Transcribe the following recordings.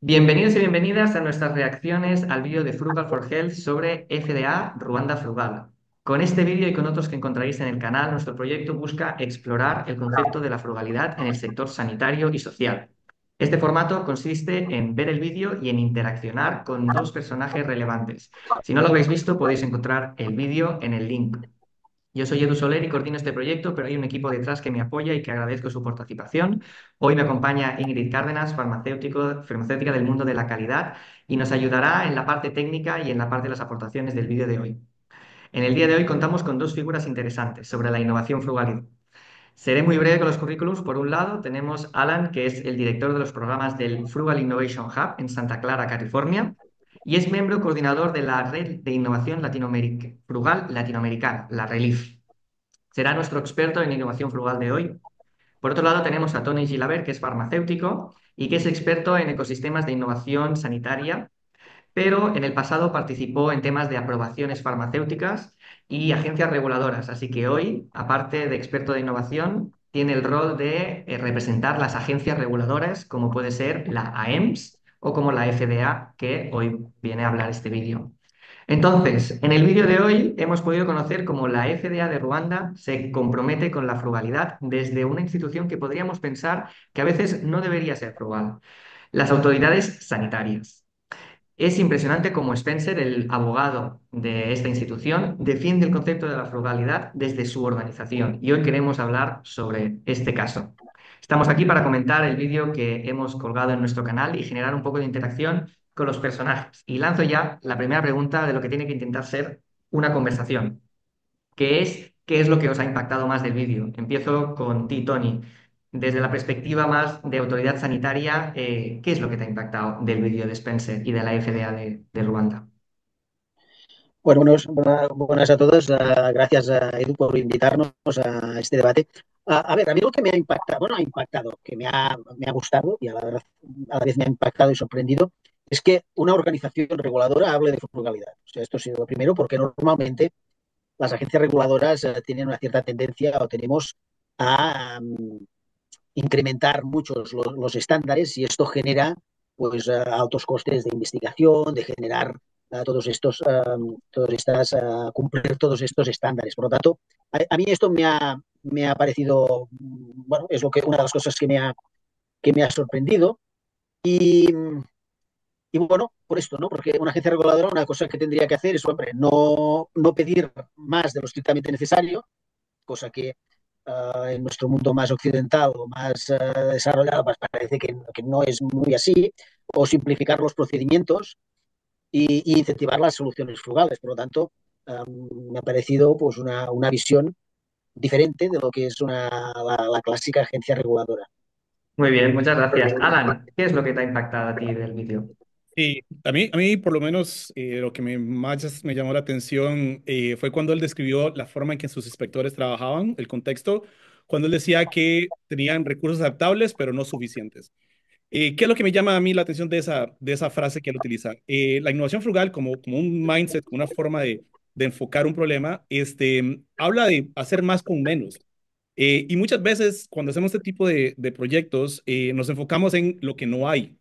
Bienvenidos y bienvenidas a nuestras reacciones al vídeo de Frugal for Health sobre FDA Ruanda Frugal. Con este vídeo y con otros que encontraréis en el canal, nuestro proyecto busca explorar el concepto de la frugalidad en el sector sanitario y social. Este formato consiste en ver el vídeo y en interaccionar con dos personajes relevantes. Si no lo habéis visto, podéis encontrar el vídeo en el link. Yo soy Edu Soler y coordino este proyecto, pero hay un equipo detrás que me apoya y que agradezco su participación. Hoy me acompaña Ingrid Cárdenas, farmacéutica del mundo de la calidad, y nos ayudará en la parte técnica y en la parte de las aportaciones del vídeo de hoy. En el día de hoy contamos con dos figuras interesantes sobre la innovación frugal. Seré muy breve con los currículums. Por un lado, tenemos a Alan, que es el director de los programas del Frugal Innovation Hub en Santa Clara, California, y es miembro coordinador de la Red de Innovación Frugal Latinoamericana, la RELIF. Será nuestro experto en innovación frugal de hoy. Por otro lado, tenemos a Tony Gilaber, que es farmacéutico y que es experto en ecosistemas de innovación sanitaria, pero en el pasado participó en temas de aprobaciones farmacéuticas y agencias reguladoras. Así que hoy, aparte de experto de innovación, tiene el rol de representar las agencias reguladoras, como puede ser la AEMS o como la FDA, que hoy viene a hablar este vídeo. Entonces, en el vídeo de hoy hemos podido conocer cómo la FDA de Ruanda se compromete con la frugalidad desde una institución que podríamos pensar que a veces no debería ser frugal, las autoridades sanitarias. Es impresionante cómo Spencer, el abogado de esta institución, defiende el concepto de la frugalidad desde su organización y hoy queremos hablar sobre este caso. Estamos aquí para comentar el vídeo que hemos colgado en nuestro canal y generar un poco de interacción con los personajes. Y lanzo ya la primera pregunta de lo que tiene que intentar ser una conversación, que es ¿qué es lo que os ha impactado más del vídeo? Empiezo con ti, Tony. Desde la perspectiva más de autoridad sanitaria, ¿qué es lo que te ha impactado del vídeo de Spencer y de la FDA de Ruanda? Bueno, buenas a todos. Gracias a Edu por invitarnos a este debate. A ver, a mí lo que me ha impactado, bueno, ha impactado, que me ha gustado y a la vez me ha impactado y sorprendido, es que una organización reguladora hable de frugalidad. O sea, esto ha sido lo primero, porque normalmente las agencias reguladoras tienen una cierta tendencia o tenemos a incrementar muchos los estándares y esto genera pues altos costes de investigación, de generar cumplir todos estos estándares. Por lo tanto, a mí esto me ha parecido, bueno, es una de las cosas que me ha sorprendido y, y bueno, por esto, ¿no? Porque una agencia reguladora, una cosa que tendría que hacer es, hombre, no pedir más de lo estrictamente necesario, cosa que en nuestro mundo más occidental o más desarrollado, pues parece que no es muy así, o simplificar los procedimientos y incentivar las soluciones frugales. Por lo tanto, me ha parecido pues, una visión diferente de lo que es la clásica agencia reguladora. Muy bien, muchas gracias. Alan, ¿qué es lo que te ha impactado a ti del vídeo? Sí, a mí por lo menos lo que más me llamó la atención fue cuando él describió la forma en que sus inspectores trabajaban, el contexto, cuando él decía que tenían recursos adaptables, pero no suficientes. ¿Qué es lo que me llama a mí la atención de esa frase que él utiliza? La innovación frugal como un mindset, como una forma de enfocar un problema, habla de hacer más con menos. Y muchas veces cuando hacemos este tipo de proyectos, nos enfocamos en lo que no hay.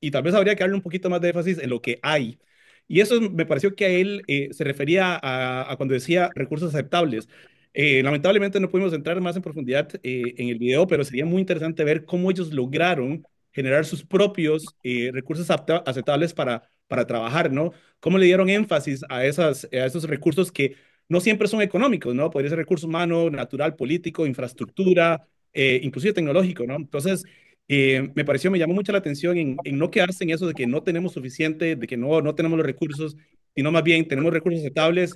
Y tal vez habría que darle un poquito más de énfasis en lo que hay. Y eso me pareció que a él se refería a cuando decía recursos aceptables. Lamentablemente no pudimos entrar más en profundidad en el video, pero sería muy interesante ver cómo ellos lograron generar sus propios recursos aceptables para trabajar, ¿no? Cómo le dieron énfasis a esos recursos que no siempre son económicos, ¿no? Podría ser recurso humano, natural, político, infraestructura, inclusive tecnológico, ¿no? Entonces, me llamó mucho la atención en no quedarse en eso de que no tenemos suficiente, de que no tenemos los recursos, sino más bien tenemos recursos estables,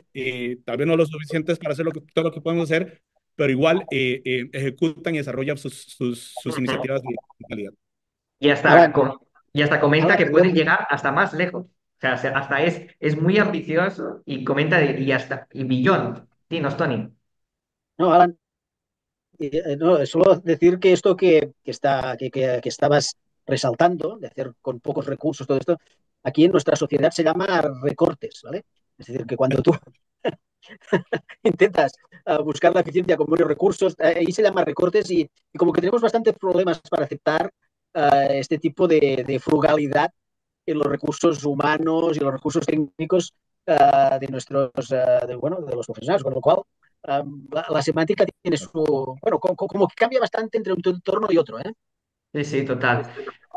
tal vez no los suficientes para hacer todo lo que podemos hacer, pero igual ejecutan y desarrollan sus iniciativas de calidad. Y hasta, Alan, co- y hasta comenta Alan, que pueden perdón. llegar hasta más lejos. O sea, hasta es muy ambicioso y comenta y hasta y billón. Dinos, Tony. No, Alan, no, solo decir que esto que estabas resaltando, de hacer con pocos recursos todo esto, aquí en nuestra sociedad se llama recortes, ¿vale? Es decir, que cuando tú intentas buscar la eficiencia con buenos recursos, ahí se llama recortes y como que tenemos bastantes problemas para aceptar este tipo de frugalidad en los recursos humanos y los recursos técnicos de nuestros, bueno, de los profesionales, con lo cual la semántica tiene su, bueno, como que cambia bastante entre un entorno y otro, ¿eh? Sí, sí, total.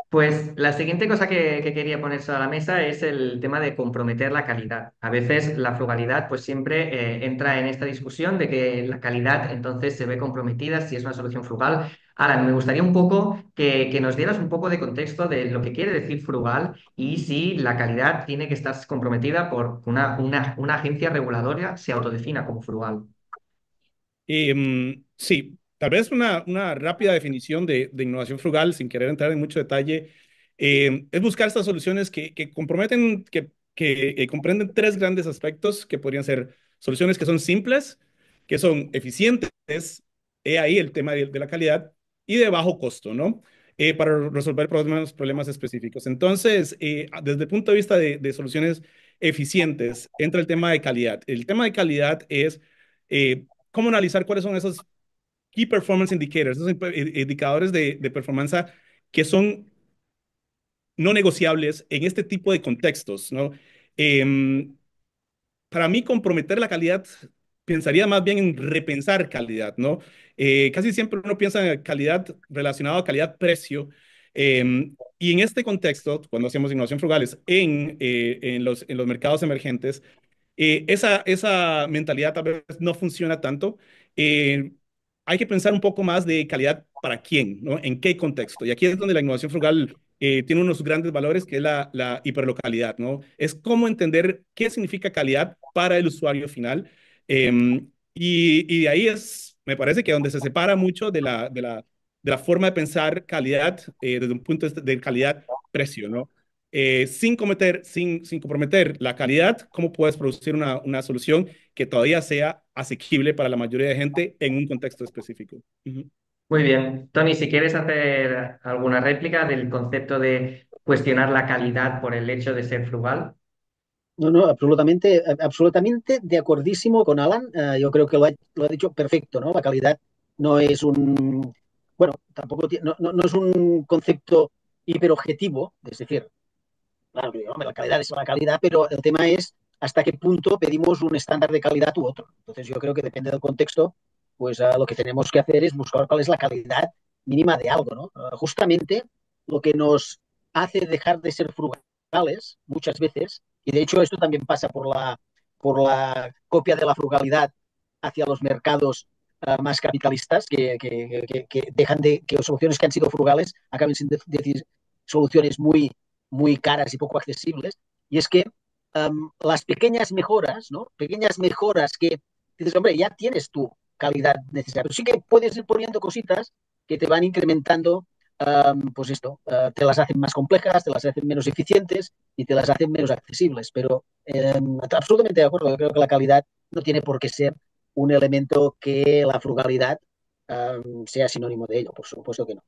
Pues la siguiente cosa que quería poner sobre la mesa es el tema de comprometer la calidad. A veces la frugalidad pues siempre entra en esta discusión de que la calidad entonces se ve comprometida si es una solución frugal. Ahora, me gustaría un poco que nos dieras un poco de contexto de lo que quiere decir frugal y si la calidad tiene que estar comprometida por una agencia reguladora se autodefina como frugal. Sí, tal vez una rápida definición de innovación frugal, sin querer entrar en mucho detalle, es buscar estas soluciones que comprometen, que comprenden tres grandes aspectos que podrían ser soluciones que son simples, que son eficientes, he ahí el tema de la calidad, y de bajo costo, ¿no? Para resolver problemas específicos. Entonces, desde el punto de vista de soluciones eficientes, entra el tema de calidad. El tema de calidad es cómo analizar cuáles son esos Key Performance Indicators, esos indicadores de performance que son no negociables en este tipo de contextos, ¿no? Em, para mí, comprometer la calidad, pensaría más bien en repensar calidad, ¿no? Casi siempre uno piensa en calidad relacionada a calidad-precio. Y en este contexto, cuando hacemos innovación frugales en los mercados emergentes, esa mentalidad tal vez no funciona tanto. Eh, Hay que pensar un poco más de calidad para quién, ¿no? En qué contexto. Y aquí es donde la innovación frugal tiene unos grandes valores, que es la hiperlocalidad, ¿no? Es cómo entender qué significa calidad para el usuario final. Y de ahí es, me parece que donde se separa mucho de la forma de pensar calidad desde un punto de calidad-precio, ¿no? Sin comprometer la calidad, cómo puedes producir una solución que todavía sea asequible para la mayoría de gente en un contexto específico. Ujú. Muy bien. Tony, si quieres hacer alguna réplica del concepto de cuestionar la calidad por el hecho de ser frugal. No, no, absolutamente, absolutamente de acordísimo con Alan. Yo creo que lo ha dicho perfecto, ¿no? La calidad no es un, bueno, tampoco no es un concepto hiperobjetivo, es decir, claro, hombre, la calidad es la calidad, pero el tema es hasta qué punto pedimos un estándar de calidad u otro. Entonces yo creo que depende del contexto, pues lo que tenemos que hacer es buscar cuál es la calidad mínima de algo, ¿no? Justamente lo que nos hace dejar de ser frugales muchas veces, y de hecho esto también pasa por la copia de la frugalidad hacia los mercados más capitalistas que dejan de que soluciones que han sido frugales acaben siendo decir, soluciones muy caras y poco accesibles, y es que las pequeñas mejoras, ¿no? Pequeñas mejoras que dices, hombre, ya tienes tu calidad necesaria, pero sí que puedes ir poniendo cositas que te van incrementando, pues esto, te las hacen más complejas, te las hacen menos eficientes y te las hacen menos accesibles, pero absolutamente de acuerdo, yo creo que la calidad no tiene por qué ser un elemento que la frugalidad sea sinónimo de ello, por supuesto que no.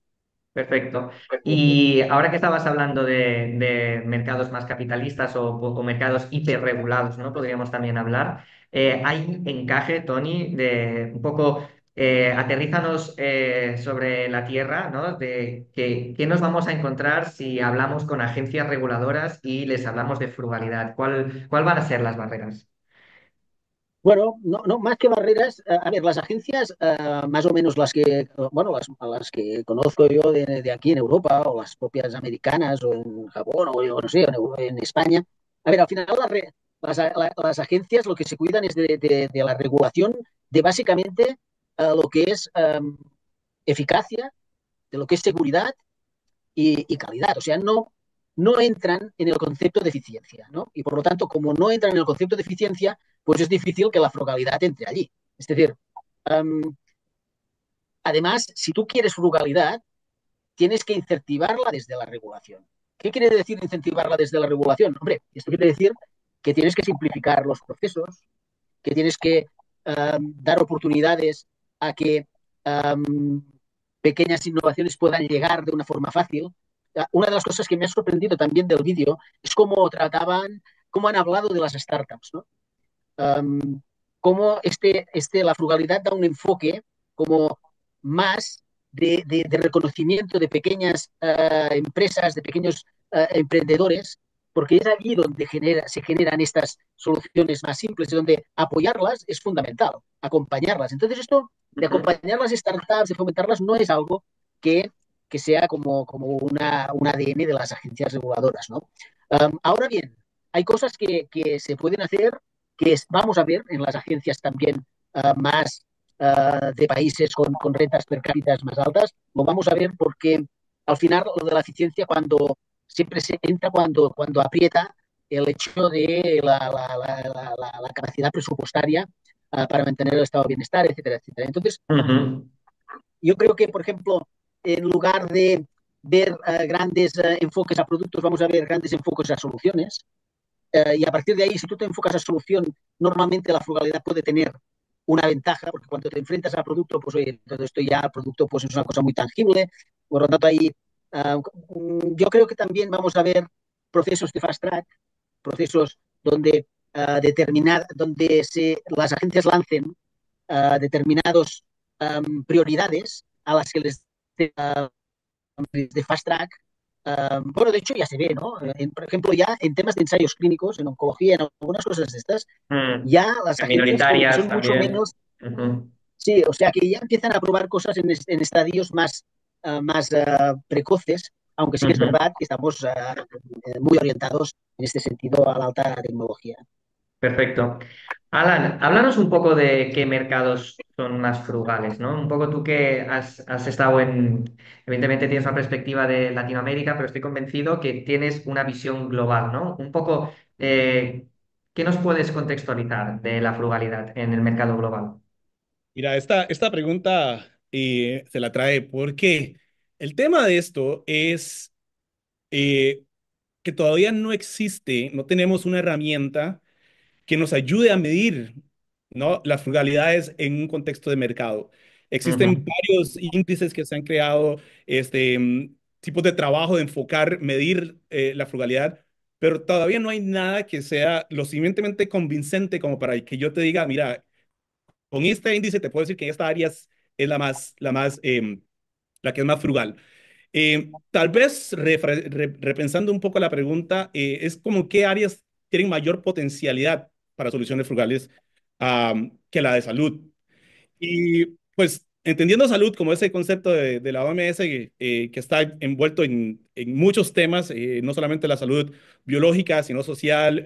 Perfecto. Y ahora que estabas hablando de mercados más capitalistas o mercados hiperregulados, ¿no? Podríamos también hablar. ¿Hay encaje, Tony, de un poco, aterrízanos sobre la tierra, ¿no? De qué nos vamos a encontrar si hablamos con agencias reguladoras y les hablamos de frugalidad? ¿Cuál van a ser las barreras? Bueno, no, no, más que barreras, a ver, las agencias, más o menos bueno, las que conozco yo de aquí en Europa, o las propias americanas, o en Japón, o yo no sé, en España. A ver, al final las agencias lo que se cuidan es de la regulación de básicamente lo que es eficacia, de lo que es seguridad y calidad. O sea, no entran en el concepto de eficiencia, ¿no? Y por lo tanto, como no entran en el concepto de eficiencia, pues es difícil que la frugalidad entre allí. Es decir, um, además, si tú quieres frugalidad, tienes que incentivarla desde la regulación. ¿Qué quiere decir incentivarla desde la regulación? Hombre, esto quiere decir que tienes que simplificar los procesos, que tienes que dar oportunidades a que pequeñas innovaciones puedan llegar de una forma fácil. Una de las cosas que me ha sorprendido también del vídeo es cómo han hablado de las startups, ¿no? Cómo la frugalidad da un enfoque como más de reconocimiento de pequeñas empresas, de pequeños emprendedores, porque es allí donde se generan estas soluciones más simples y donde apoyarlas es fundamental, acompañarlas. Entonces, esto de Ujú. acompañar las startups, de fomentarlas, no es algo que, que sea como un ADN de las agencias reguladoras, ¿no? Ahora bien, hay cosas que se pueden hacer, vamos a ver en las agencias también más de países con rentas per cápita más altas, lo vamos a ver porque al final lo de la eficiencia siempre se entra cuando aprieta el hecho de la capacidad presupuestaria para mantener el estado de bienestar, etcétera, etcétera. Entonces, Ujú. yo creo que, por ejemplo, en lugar de ver grandes enfoques a productos, vamos a ver grandes enfoques a soluciones. Y a partir de ahí, si tú te enfocas a solución, normalmente la frugalidad puede tener una ventaja, porque cuando te enfrentas al producto, pues oye, todo esto ya, el producto pues es una cosa muy tangible, por lo tanto ahí yo creo que también vamos a ver procesos de fast track, procesos donde las agencias lancen determinados prioridades a las que les de fast track. Bueno, de hecho ya se ve, ¿no? Por ejemplo, ya en temas de ensayos clínicos, en oncología, en algunas cosas de estas, Mm. ya las agencias como que Minoritarias son mucho también. menos, Ujú. sí, o sea que ya empiezan a probar cosas en estadios más precoces, aunque sí que es Ujú. verdad que estamos muy orientados en este sentido a la alta tecnología. Perfecto. Alan, háblanos un poco de qué mercados son más frugales, ¿no? Un poco tú que has estado evidentemente tienes una perspectiva de Latinoamérica, pero estoy convencido que tienes una visión global, ¿no? Un poco, ¿qué nos puedes contextualizar de la frugalidad en el mercado global? Mira, esta pregunta se la trae porque el tema de esto es eh, que todavía no existe, no tenemos una herramienta que nos ayude a medir, ¿no?, las frugalidades en un contexto de mercado. Ujú. Existen varios índices que se han creado, tipos de trabajo de enfocar, medir la frugalidad, pero todavía no hay nada que sea lo suficientemente convincente como para que yo te diga, mira, con este índice te puedo decir que esta área es la que es más frugal. Tal vez repensando un poco la pregunta, es como qué áreas tienen mayor potencialidad para soluciones frugales que la de salud. Y pues entendiendo salud como ese concepto de la OMS que está envuelto en muchos temas, no solamente la salud biológica, sino social,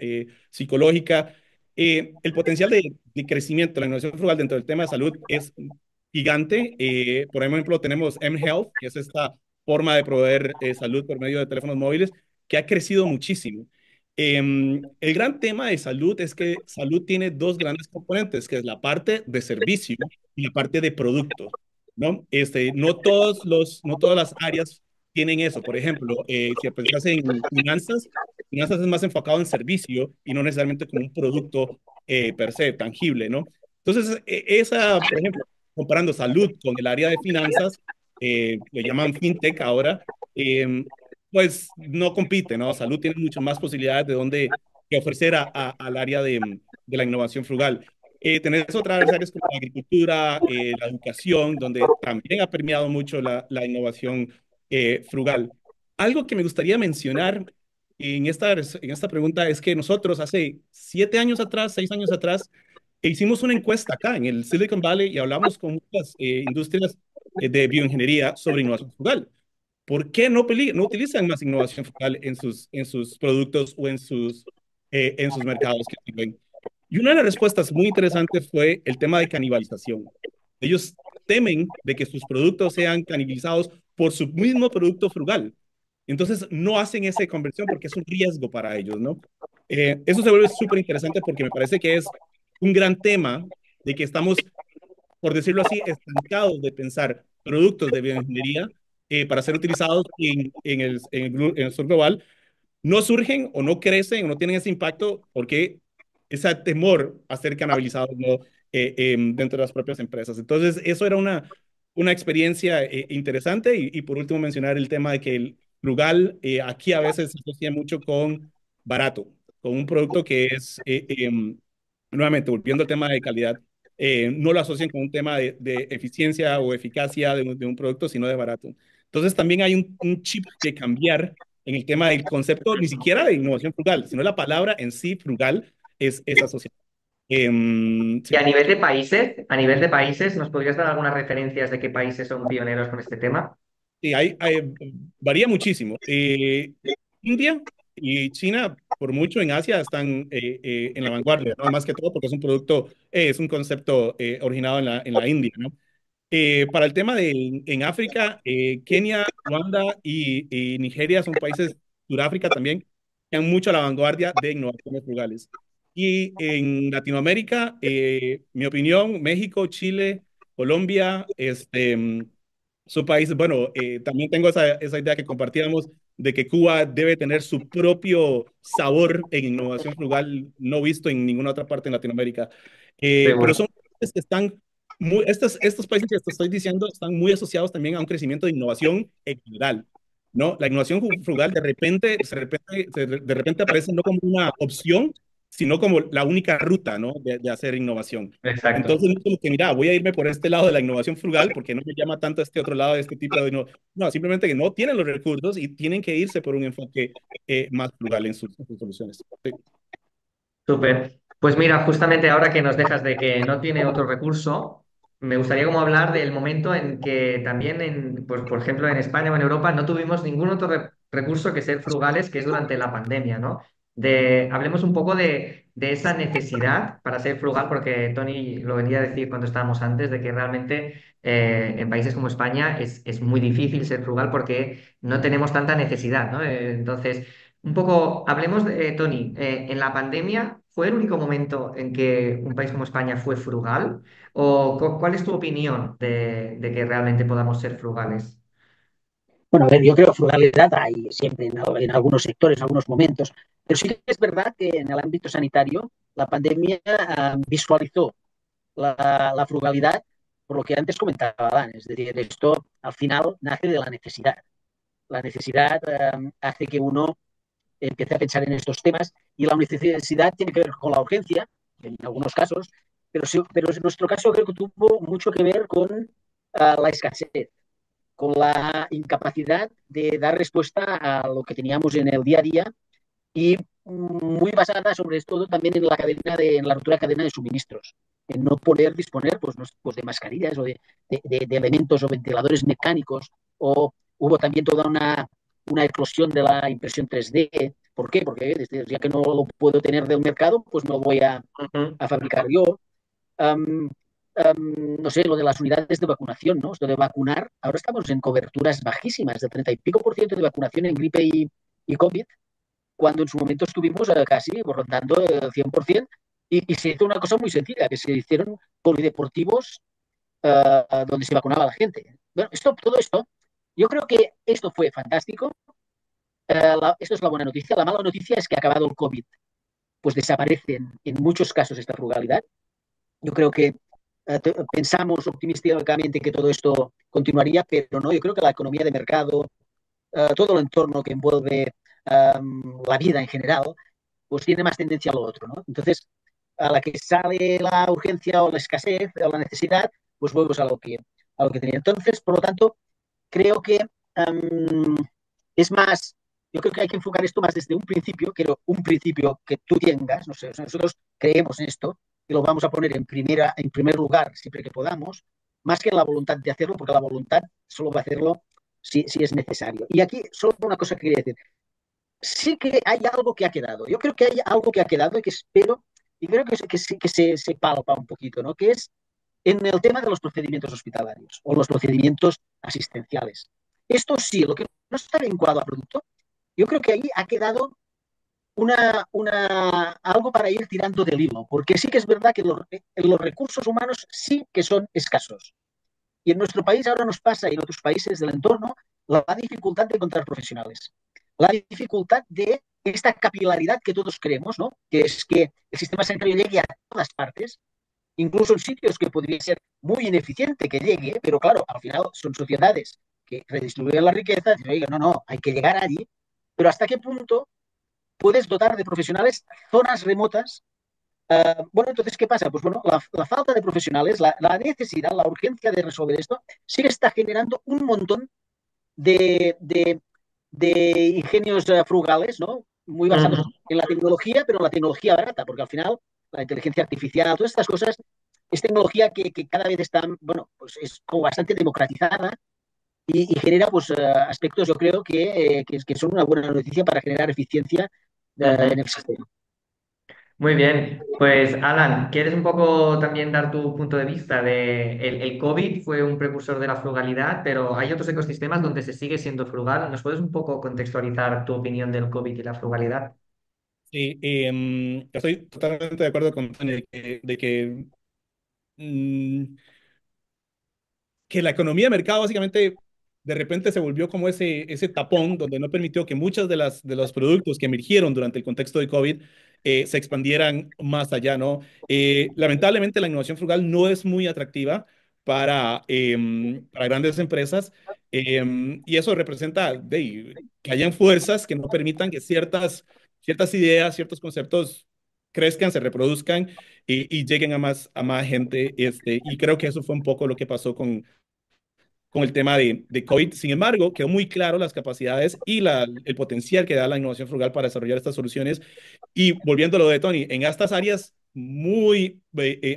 psicológica, el potencial de crecimiento de la innovación frugal dentro del tema de salud es gigante. Por ejemplo, tenemos mHealth, que es esta forma de proveer salud por medio de teléfonos móviles, que ha crecido muchísimo. El gran tema de salud es que salud tiene dos grandes componentes, que es la parte de servicio y la parte de productos, ¿no? No todas las áreas tienen eso. Por ejemplo, si pensás en finanzas, finanzas es más enfocado en servicio y no necesariamente como un producto per se, tangible, ¿no? Entonces, por ejemplo, comparando salud con el área de finanzas, le llaman fintech ahora, pues no compite, ¿no? Salud tiene mucho más posibilidades de dónde que ofrecer al área de la innovación frugal. Tenés otras áreas como la agricultura, la educación, donde también ha permeado mucho la innovación frugal. Algo que me gustaría mencionar en esta pregunta es que nosotros hace 7 años atrás, 6 años atrás, hicimos una encuesta acá en el Silicon Valley y hablamos con muchas industrias de bioingeniería sobre innovación frugal. ¿Por qué no utilizan más innovación frugal en sus productos o en sus mercados que tienen? Y una de las respuestas muy interesantes fue el tema de canibalización. Ellos temen de que sus productos sean canibalizados por su mismo producto frugal. Entonces no hacen esa conversión porque es un riesgo para ellos, ¿no? Eso se vuelve súper interesante porque me parece que es un gran tema de que estamos, por decirlo así, estancados de pensar productos de bioingeniería para ser utilizados en el sur global, no surgen o no crecen o no tienen ese impacto porque ese temor a ser canalizados no, dentro de las propias empresas. Entonces, eso era una experiencia interesante y por último mencionar el tema de que el frugal aquí a veces se asocia mucho con barato, con un producto que es, nuevamente, volviendo al tema de calidad, no lo asocian con un tema de eficiencia o eficacia de un producto, sino de barato. Entonces, también hay un chip que cambiar en el tema del concepto, ni siquiera de innovación frugal, sino la palabra en sí, frugal, es asociada. Y Sí. a nivel de países, ¿nos podrías dar algunas referencias de qué países son pioneros con este tema? Sí, varía muchísimo. India y China, por mucho en Asia, están en la vanguardia, ¿no? Más que todo porque es un producto, es un concepto originado en la India, ¿no? Para el tema de en África, Kenia, Ruanda y Nigeria son países, Sudáfrica también, que han mucho a la vanguardia de innovaciones frugales. Y en Latinoamérica, mi opinión, México, Chile, Colombia, son países, bueno, también tengo esa idea que compartíamos de que Cuba debe tener su propio sabor en innovación frugal, no visto en ninguna otra parte en Latinoamérica. Pero Seguro. son países que están estos países que te estoy diciendo están muy asociados también a un crecimiento de innovación en general, ¿no? La innovación frugal de repente aparece no como una opción, sino como la única ruta, ¿no? De hacer innovación. Exacto. Entonces, no es como que, mira, voy a irme por este lado de la innovación frugal porque no me llama tanto este otro lado de este tipo de innovación. No, simplemente que no tienen los recursos y tienen que irse por un enfoque más frugal en sus soluciones. Sí. Súper. Pues mira, justamente ahora que nos dejas de que no tiene otro recurso, me gustaría como hablar del momento en que también, pues, por ejemplo, en España o en Europa no tuvimos ningún otro recurso que ser frugales, que es durante la pandemia, ¿no? Hablemos un poco de esa necesidad para ser frugal, porque Tony lo venía a decir cuando estábamos antes, de que realmente en países como España es muy difícil ser frugal porque no tenemos tanta necesidad, ¿no? Entonces... Un poco, hablemos de Tony. ¿En la pandemia fue el único momento en que un país como España fue frugal? ¿O cuál es tu opinión de que realmente podamos ser frugales? Bueno, a ver, yo creo que frugalidad hay siempre en algunos sectores, en algunos momentos, pero sí que es verdad que en el ámbito sanitario la pandemia visualizó la frugalidad por lo que antes comentaba Dan, es decir, esto al final nace de la necesidad. La necesidad hace que uno empiece a pensar en estos temas y la necesidad tiene que ver con la urgencia, en algunos casos, pero, sí, pero en nuestro caso creo que tuvo mucho que ver con la escasez, con la incapacidad de dar respuesta a lo que teníamos en el día a día y muy basada sobre todo también en en la ruptura de cadena de suministros, en no poder disponer pues de mascarillas o de elementos o ventiladores mecánicos, o hubo también toda una eclosión de la impresión 3D. ¿Por qué? Porque desde ya que no lo puedo tener del mercado, pues no lo voy Ujú. a fabricar yo. Um, no sé, lo de las unidades de vacunación, ¿no? Lo de vacunar, ahora estamos en coberturas bajísimas, del 30 y pico por ciento de vacunación en gripe y COVID, cuando en su momento estuvimos casi rondando el 100%, y se hizo una cosa muy sencilla, que se hicieron polideportivos donde se vacunaba a la gente. Bueno, todo esto, yo creo que esto fue fantástico. Esto es la buena noticia. La mala noticia es que ha acabado el COVID, pues desaparecen en muchos casos esta frugalidad. Yo creo que pensamos optimísticamente que todo esto continuaría, pero no, yo creo que la economía de mercado, todo el entorno que envuelve la vida en general, pues tiene más tendencia a lo otro, ¿no? Entonces, a la que sale la urgencia o la escasez o la necesidad, pues vuelves a lo que tenía. Entonces, por lo tanto, creo que es más, yo creo que hay que enfocar esto más desde un principio, quiero un principio que tú tengas, no sé, o sea, nosotros creemos en esto y lo vamos a poner en primer lugar siempre que podamos, más que en la voluntad de hacerlo, porque la voluntad solo va a hacerlo si es necesario. Y aquí solo una cosa que quería decir, sí que hay algo que ha quedado, yo creo que hay algo que ha quedado y que espero, y creo que se palpa un poquito, ¿no? Que es en el tema de los procedimientos hospitalarios o los procedimientos asistenciales. Esto sí, lo que no está vinculado a producto, yo creo que ahí ha quedado algo para ir tirando del hilo, porque sí que es verdad que los recursos humanos sí que son escasos. Y en nuestro país ahora nos pasa, y en otros países del entorno, la dificultad de encontrar profesionales. La dificultad de esta capilaridad que todos creemos, ¿no? Que es que el sistema sanitario llegue a todas partes, incluso en sitios que podría ser muy ineficiente que llegue, pero claro, al final son sociedades que redistribuyen la riqueza, y dicen, no, no, hay que llegar allí, pero ¿hasta qué punto puedes dotar de profesionales zonas remotas? Bueno, entonces, ¿qué pasa? Pues bueno, la falta de profesionales, necesidad, la urgencia de resolver esto, sí que está generando un montón de de ingenios frugales, ¿no? Muy basados Ujú. en la tecnología, pero en la tecnología barata, porque al final la inteligencia artificial, todas estas cosas, es tecnología que cada vez está, bueno, pues es como bastante democratizada y genera pues aspectos, yo creo, que son una buena noticia para generar eficiencia en Ujú. el sistema. Muy bien, pues Alan, ¿quieres un poco también dar tu punto de vista de el COVID fue un precursor de la frugalidad, pero hay otros ecosistemas donde se sigue siendo frugal? ¿Nos puedes un poco contextualizar tu opinión del COVID y la frugalidad? Sí, estoy totalmente de acuerdo con Tony mm, que la economía de mercado básicamente de repente se volvió como ese tapón donde no permitió que muchos de los productos que emergieron durante el contexto de COVID se expandieran más allá, ¿no? Lamentablemente la innovación frugal no es muy atractiva para grandes empresas y eso representa que hayan fuerzas que no permitan que ciertas ideas, ciertos conceptos crezcan, se reproduzcan y lleguen a más gente. Y creo que eso fue un poco lo que pasó con el tema de COVID. Sin embargo, quedó muy claro las capacidades y el potencial que da la innovación frugal para desarrollar estas soluciones. Y volviendo a lo de Tony, en estas áreas muy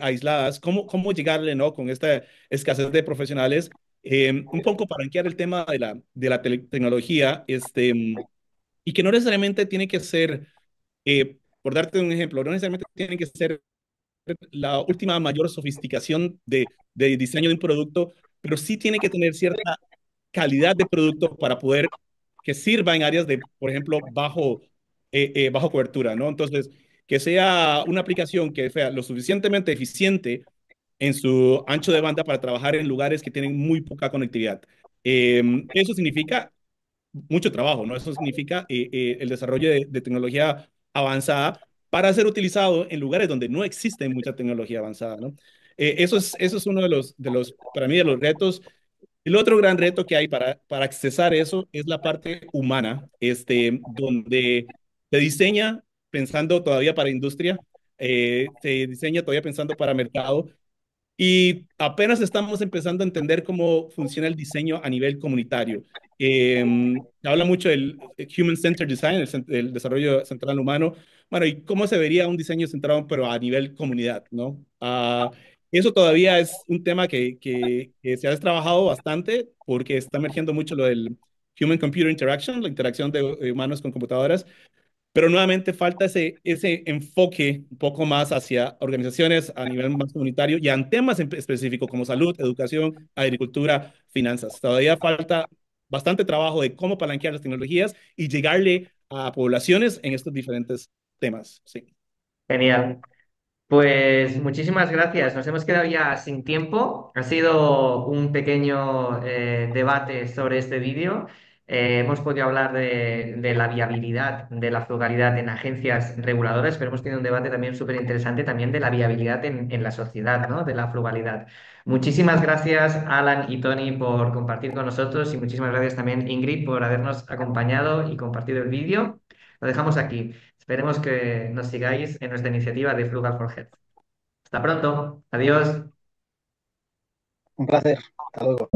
aisladas, ¿cómo llegarle, ¿no? Con esta escasez de profesionales? Un poco para rankear el tema de la tecnología, y que no necesariamente tiene que ser, por darte un ejemplo, no necesariamente tiene que ser la última mayor sofisticación de diseño de un producto, pero sí tiene que tener cierta calidad de producto para poder que sirva en áreas de, por ejemplo, bajo cobertura, ¿no? Entonces, que sea una aplicación que sea lo suficientemente eficiente en su ancho de banda para trabajar en lugares que tienen muy poca conectividad. Eso significa mucho trabajo, ¿no? Eso significa el desarrollo de tecnología avanzada para ser utilizado en lugares donde no existe mucha tecnología avanzada, ¿no? Eso es uno para mí, de los retos. El otro gran reto que hay para accesar eso es la parte humana, donde se diseña pensando todavía para industria, se diseña todavía pensando para mercado, y apenas estamos empezando a entender cómo funciona el diseño a nivel comunitario. Se habla mucho del Human Centered Design, el desarrollo central humano. Bueno, y cómo se vería un diseño centrado, pero a nivel comunidad, ¿no? Eso todavía es un tema que se ha trabajado bastante porque está emergiendo mucho lo del Human Computer Interaction, la interacción de humanos con computadoras, pero nuevamente falta ese enfoque un poco más hacia organizaciones a nivel más comunitario y en temas específicos como salud, educación, agricultura, finanzas. Todavía falta bastante trabajo de cómo palanquear las tecnologías y llegarle a poblaciones en estos diferentes temas. Sí. Genial. Pues muchísimas gracias. Nos hemos quedado ya sin tiempo. Ha sido un pequeño debate sobre este vídeo. Hemos podido hablar de la viabilidad de la frugalidad en agencias reguladoras, pero hemos tenido un debate también súper interesante también de la viabilidad en la sociedad, ¿no? De la frugalidad. Muchísimas gracias, Alan y Tony, por compartir con nosotros y muchísimas gracias también, Ingrid, por habernos acompañado y compartido el vídeo. Lo dejamos aquí. Esperemos que nos sigáis en nuestra iniciativa de Frugal for Health. Hasta pronto. Adiós. Un placer. Hasta luego.